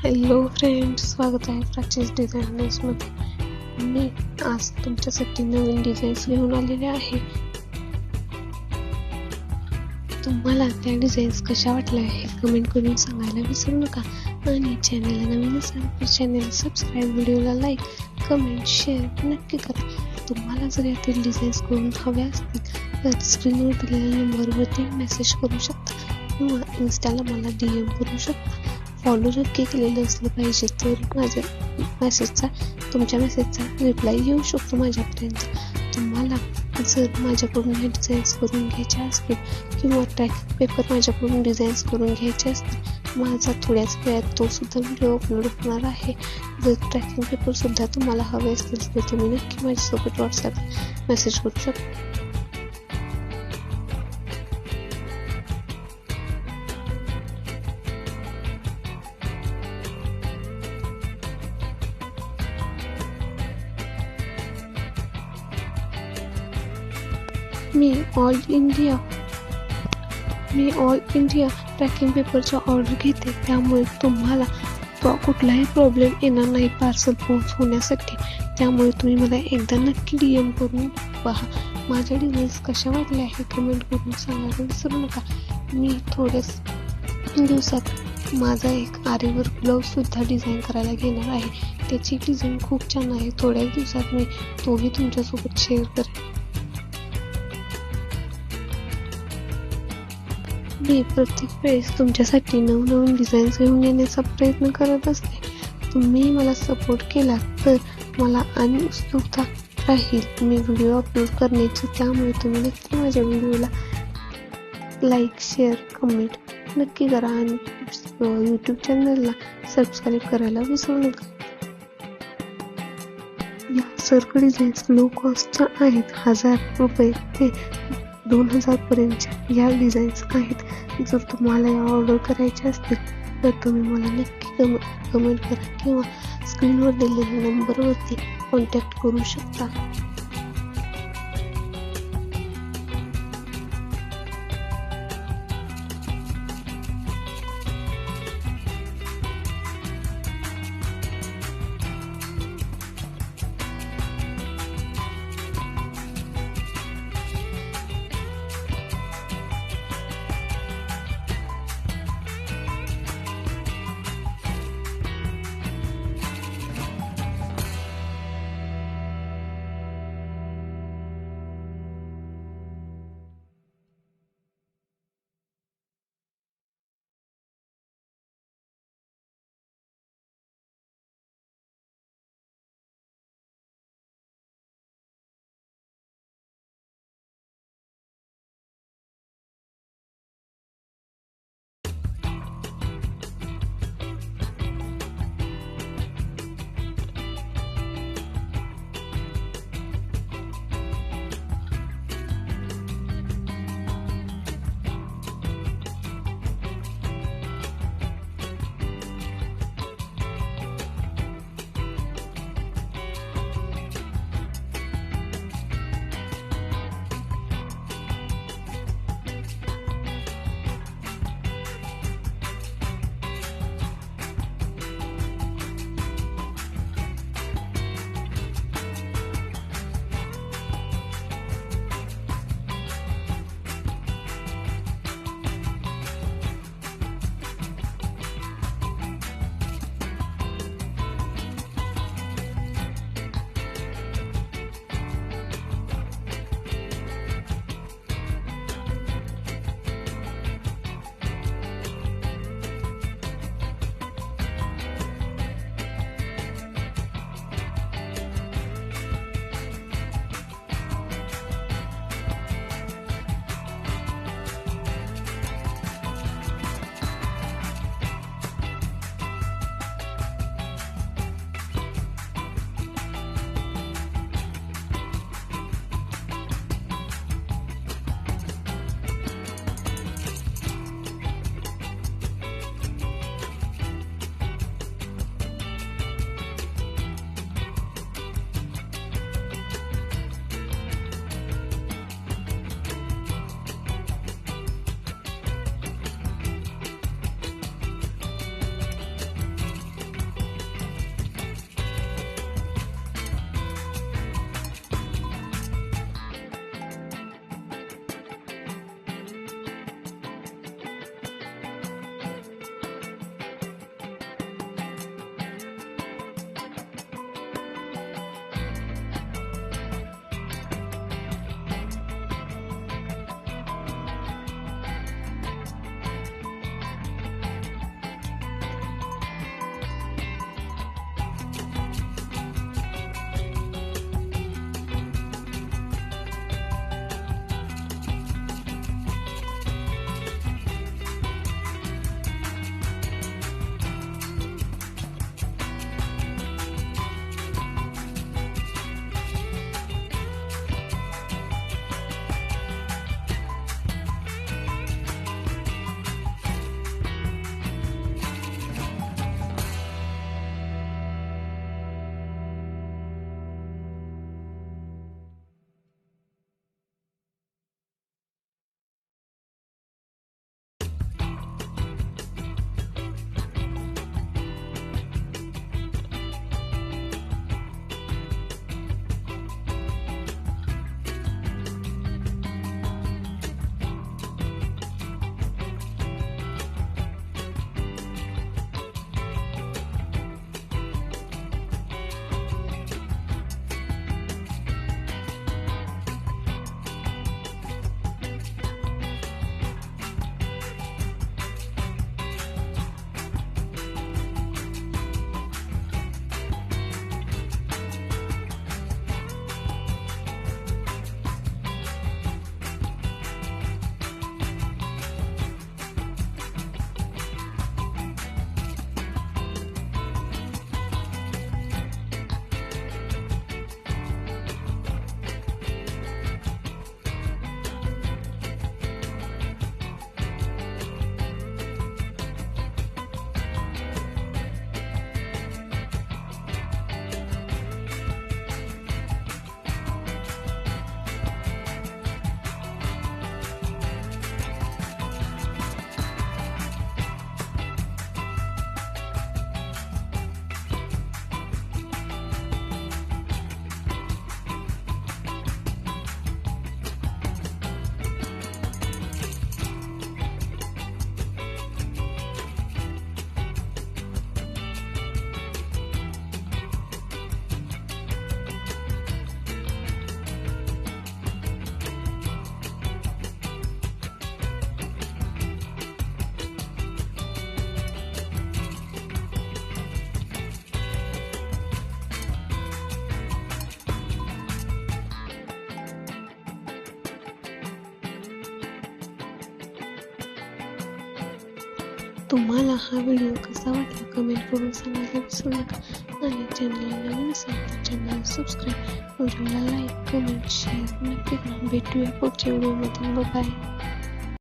Hello friends, स्वागत आहे प्राचीज डिझायनर्समध्ये. मी आज तुमच्यासाठी नवीन डिझाईन्स घेऊन आलेले आहे. तुम्हाला त्या डिझाईन्स कशा वाटल्या हे कमेंट करून सांगायला विसरू नका. आणि चॅनलला नवीन असाल तर चॅनल सबस्क्राईब, व्हिडिओला लाईक, कमेंट, शेअर नक्की करा. तुम्हाला जर यातील डिझाईन्स करून हव्या असतील तर स्क्रीनवर दिलेल्या नंबरवरती मेसेज करू शकता किंवा इन्स्टाला मला DM करू शकता. फॉलो नक्की केलेलं असलं पाहिजे तर तुमच्या मेसेजचा रिप्लाय येऊ शकतो माझ्यापर्यंत. तुम्हाला जर माझ्याकडून हे डिझाईन्स करून घ्यायचे असतील किंवा ट्रॅकिंग पेपर माझ्याकडून डिझाईन्स करून घ्यायचे असतील, माझा थोड्याच वेळात तो सुद्धा व्हिडिओ अपलोड होणार आहे. जर ट्रॅकिंग पेपर सुद्धा तुम्हाला हवे असतील तर तुम्ही नक्की माझ्यासोबत व्हॉट्सॲप मेसेज करू शकता. मी ऑल इंडिया ट्रॅकिंग पेपरचा ऑर्डर घेते, त्यामुळे तुम्हाला कुठलाही प्रॉब्लेम येणार नाही पार्सल पोहोचवण्यासाठी. त्यामुळे तुम्ही मला एकदा नक्की DM करून पहा. माझ्या डिझाईन्स कशा वाटल्या हे कमेंट करून सांगायला विसरू नका. मी थोड्याच दिवसात माझा एक आरीवर्क ब्लाऊज सुद्धा डिझाईन करायला घेणार आहे. त्याची डिझाईन खूप छान आहे. थोड्याच दिवसात मी तोही तुमच्यासोबत शेअर करेन. मी प्रत्येक वेळेस तुमच्यासाठी नवनवीन डिझाईन्स घेऊन येण्याचा प्रयत्न करत असते. तुम्ही मला सपोर्ट केला तर मला आणि उत्सुकता राहील मी व्हिडिओ अपलोड करण्याची. त्यामुळे तुम्ही नक्की माझ्या व्हिडिओला लाईक, शेअर, कमेंट नक्की करा आणि यूट्यूब चॅनलला सबस्क्राईब करायला विसरू नका. या सर्व डिझाईन्स लो कॉस्टच्या आहेत. 1000 रुपये ते 2000 पर्यंतच्या या डिझाईन्स आहेत. जर तुम्हाला या ऑर्डर करायच्या असतील तर तुम्ही मला नक्की कमेंट करा किंवा स्क्रीनवर दिलेल्या नंबरवरती कॉन्टॅक्ट करू शकता. तुम्हाला हा व्हिडिओ कसा वाटला कमेंट करून सांगायला विसरू नका आणि चॅनलला नवीन असाल तर चॅनल सबस्क्राईब, व्हिडिओला लाईक, कमेंट, शेअर नक्की करा. भेटूया पुढच्या व्हिडिओमध्ये. बाय.